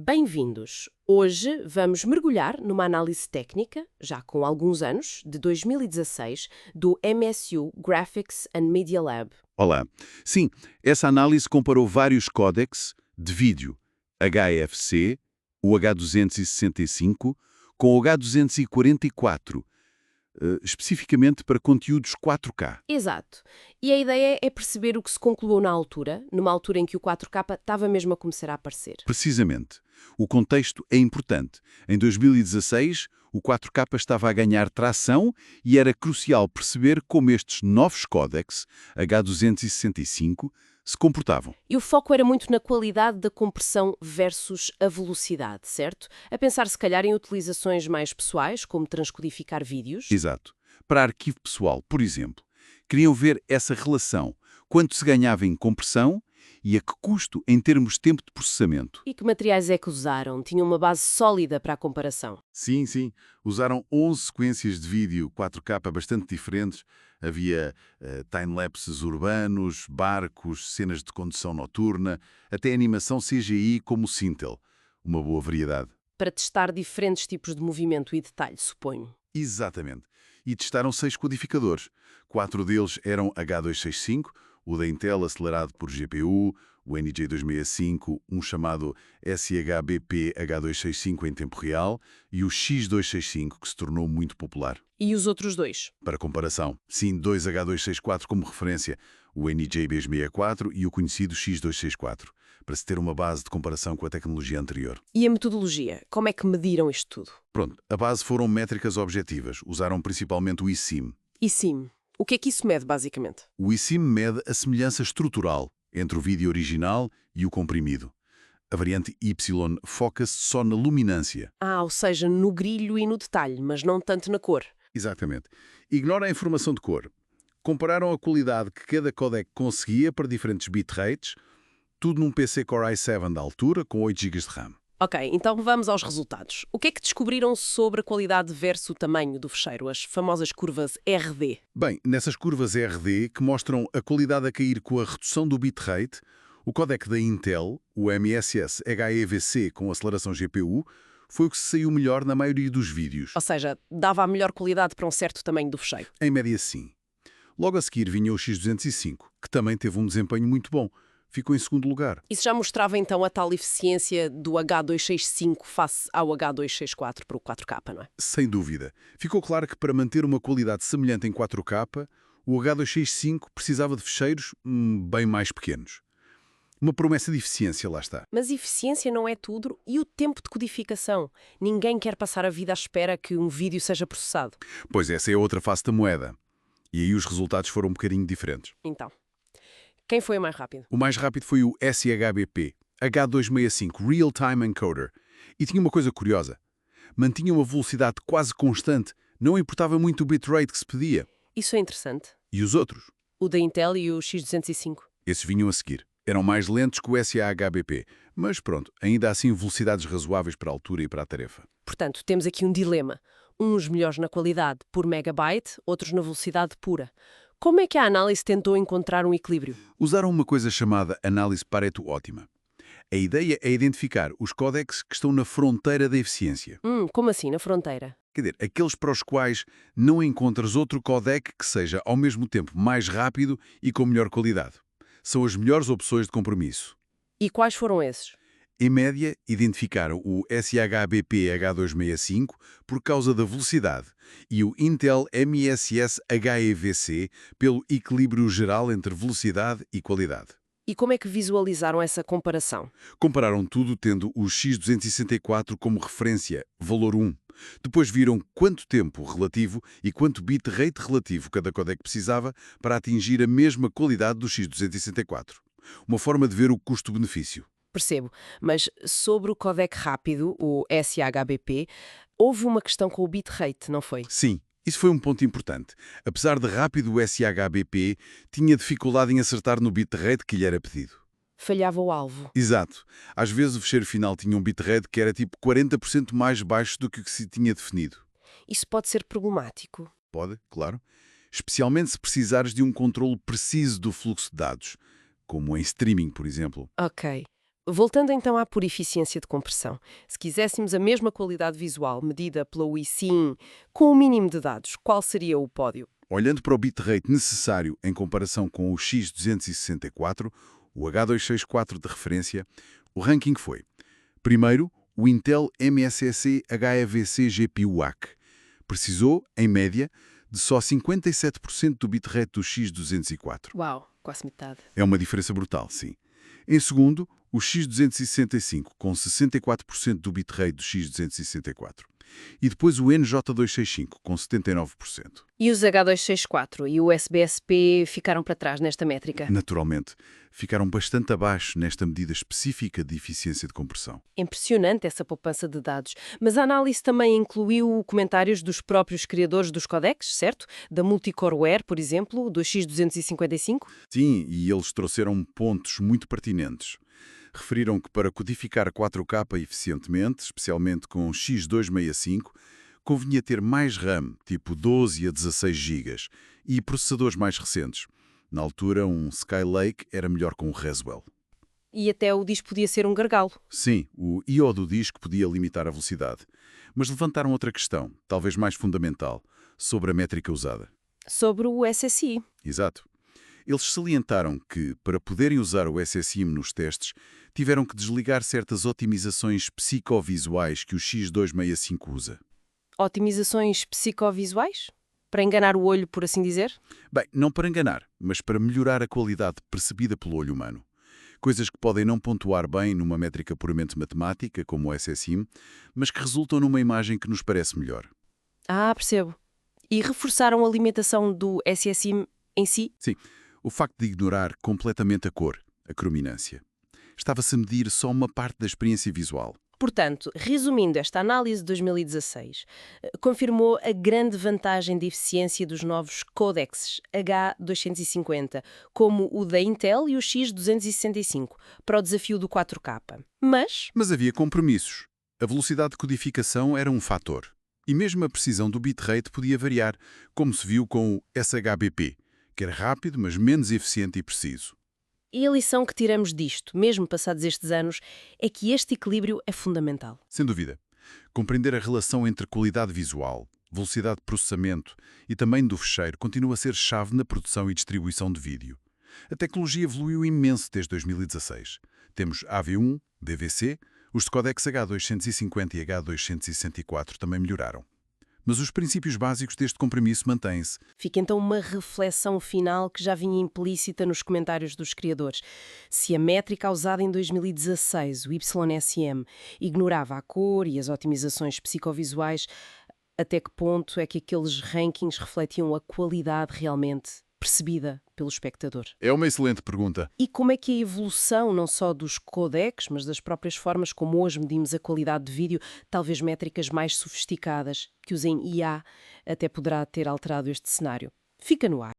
Bem-vindos! Hoje vamos mergulhar numa análise técnica, já com alguns anos, de 2016, do MSU Graphics and Media Lab. Olá. Sim, essa análise comparou vários códecs de vídeo, HEFC, o H265, com o H244, especificamente para conteúdos 4K. Exato. E a ideia é perceber o que se concluiu na altura, numa altura em que o 4K estava mesmo a começar a aparecer. Precisamente. O contexto é importante. Em 2016, o 4K estava a ganhar tração e era crucial perceber como estes novos códecs, H265, se comportavam. E o foco era muito na qualidade da compressão versus a velocidade, certo? A pensar se calhar em utilizações mais pessoais, como transcodificar vídeos. Exato. Para arquivo pessoal, por exemplo, queriam ver essa relação, quanto se ganhava em compressão e a que custo em termos de tempo de processamento. E que materiais é que usaram? Tinham uma base sólida para a comparação. Sim. Usaram 11 sequências de vídeo 4K bastante diferentes. Havia time-lapses urbanos, barcos, cenas de condução noturna, até animação CGI como o Sintel. Uma boa variedade. Para testar diferentes tipos de movimento e detalhe, suponho. Exatamente. E testaram 6 codificadores. 4 deles eram H265, o da Intel acelerado por GPU, o NJ265, um chamado SHBP H265 em tempo real e o X265, que se tornou muito popular. E os outros dois? Para comparação, sim, dois H264 como referência, o NJ-B64 e o conhecido X264, para se ter uma base de comparação com a tecnologia anterior. E a metodologia? Como é que mediram isto tudo? Pronto, a base foram métricas objetivas, usaram principalmente o eSIM. eSIM. O que é que isso mede, basicamente? O eSIM mede a semelhança estrutural entre o vídeo original e o comprimido. A variante Y foca-se só na luminância. Ou seja, no brilho e no detalhe, mas não tanto na cor. Exatamente. Ignora a informação de cor. Compararam a qualidade que cada codec conseguia para diferentes bitrates, tudo num PC Core i7 da altura, com 8 GB de RAM. Ok, então vamos aos resultados. O que é que descobriram sobre a qualidade versus o tamanho do fecheiro, as famosas curvas RD? Bem, nessas curvas RD, que mostram a qualidade a cair com a redução do bitrate, o códec da Intel, o MSS HEVC com aceleração GPU, foi o que se saiu melhor na maioria dos vídeos. Ou seja, dava a melhor qualidade para um certo tamanho do fecheiro. Em média, sim. Logo a seguir vinha o X205, que também teve um desempenho muito bom. Ficou em segundo lugar. Isso já mostrava então a tal eficiência do H265 face ao H264 para o 4K, não é? Sem dúvida. Ficou claro que para manter uma qualidade semelhante em 4K, o H265 precisava de fecheiros bem mais pequenos. Uma promessa de eficiência, lá está. Mas eficiência não é tudo e o tempo de codificação. Ninguém quer passar a vida à espera que um vídeo seja processado. Pois essa é a outra face da moeda. E aí os resultados foram um bocadinho diferentes. Então, quem foi o mais rápido? O mais rápido foi o SHBP, H265 Real Time Encoder. E tinha uma coisa curiosa. Mantinha uma velocidade quase constante, não importava muito o bitrate que se pedia. Isso é interessante. E os outros? O da Intel e o X205. Esses vinham a seguir. Eram mais lentos que o SHBP, mas pronto, ainda assim velocidades razoáveis para a altura e para a tarefa. Portanto, temos aqui um dilema. Uns melhores na qualidade por megabyte, outros na velocidade pura. Como é que a análise tentou encontrar um equilíbrio? Usaram uma coisa chamada análise Pareto ótima. A ideia é identificar os códecs que estão na fronteira da eficiência. Como assim, na fronteira? Quer dizer, aqueles para os quais não encontras outro codec que seja ao mesmo tempo mais rápido e com melhor qualidade. São as melhores opções de compromisso. E quais foram esses? Em média, identificaram o SHBP H265 por causa da velocidade e o Intel MSS HEVC pelo equilíbrio geral entre velocidade e qualidade. E como é que visualizaram essa comparação? Compararam tudo tendo o X264 como referência, valor 1. Depois viram quanto tempo relativo e quanto bitrate relativo cada codec precisava para atingir a mesma qualidade do X264. Uma forma de ver o custo-benefício. Percebo, mas sobre o codec rápido, o SHBP, houve uma questão com o bitrate, não foi? Sim, isso foi um ponto importante. Apesar de rápido, o SHBP tinha dificuldade em acertar no bitrate que lhe era pedido. Falhava o alvo. Exato. Às vezes o fecheiro final tinha um bitrate que era tipo 40% mais baixo do que o que se tinha definido. Isso pode ser problemático. Pode, claro. Especialmente se precisares de um controle preciso do fluxo de dados, como em streaming, por exemplo. Ok. Voltando então à pura eficiência de compressão, se quiséssemos a mesma qualidade visual medida pela eSIM com o mínimo de dados, qual seria o pódio? Olhando para o bitrate necessário em comparação com o X264, o H264 de referência, o ranking foi: primeiro, o Intel MSSE HEVC GPU-AC. Precisou, em média, de só 57% do bitrate do X204. Uau, quase metade. É uma diferença brutal, sim. Em segundo, o X265, com 64% do bitrate do X264. E depois o NJ265, com 79%. E os H264 e o SBSP ficaram para trás nesta métrica? Naturalmente, ficaram bastante abaixo nesta medida específica de eficiência de compressão. Impressionante essa poupança de dados. Mas a análise também incluiu comentários dos próprios criadores dos codecs, certo? Da Multicoreware, por exemplo, do X255? Sim, e eles trouxeram pontos muito pertinentes. Referiram que para codificar 4K eficientemente, especialmente com X265, convinha ter mais RAM, tipo 12 a 16 GB, e processadores mais recentes. Na altura, um Skylake era melhor com o Haswell. E até o disco podia ser um gargalo. Sim, o I/O do disco podia limitar a velocidade. Mas levantaram outra questão, talvez mais fundamental, sobre a métrica usada. Sobre o SSI. Exato. Eles salientaram que, para poderem usar o SSIM nos testes, tiveram que desligar certas otimizações psicovisuais que o X265 usa. Otimizações psicovisuais? Para enganar o olho, por assim dizer? Bem, não para enganar, mas para melhorar a qualidade percebida pelo olho humano. Coisas que podem não pontuar bem numa métrica puramente matemática, como o SSIM, mas que resultam numa imagem que nos parece melhor. Ah, percebo. E reforçaram a limitação do SSI em si? Sim, o facto de ignorar completamente a cor, a crominância. Estava-se a medir só uma parte da experiência visual. Portanto, resumindo esta análise de 2016, confirmou a grande vantagem de eficiência dos novos codecs H250, como o da Intel e o X265, para o desafio do 4K. Mas havia compromissos. A velocidade de codificação era um fator. E mesmo a precisão do bitrate podia variar, como se viu com o SHBP, que era rápido, mas menos eficiente e preciso. E a lição que tiramos disto, mesmo passados estes anos, é que este equilíbrio é fundamental. Sem dúvida. Compreender a relação entre qualidade visual, velocidade de processamento e tamanho do fecheiro continua a ser chave na produção e distribuição de vídeo. A tecnologia evoluiu imenso desde 2016. Temos AV1, DVC, os de codecs H250 e H264 também melhoraram. Mas os princípios básicos deste compromisso mantêm-se. Fica então uma reflexão final que já vinha implícita nos comentários dos criadores. Se a métrica usada em 2016, o YSM, ignorava a cor e as otimizações psicovisuais, até que ponto é que aqueles rankings refletiam a qualidade realmente percebida pelo espectador? É uma excelente pergunta. E como é que a evolução, não só dos codecs, mas das próprias formas como hoje medimos a qualidade de vídeo, talvez métricas mais sofisticadas, que usem IA, até poderá ter alterado este cenário? Fica no ar.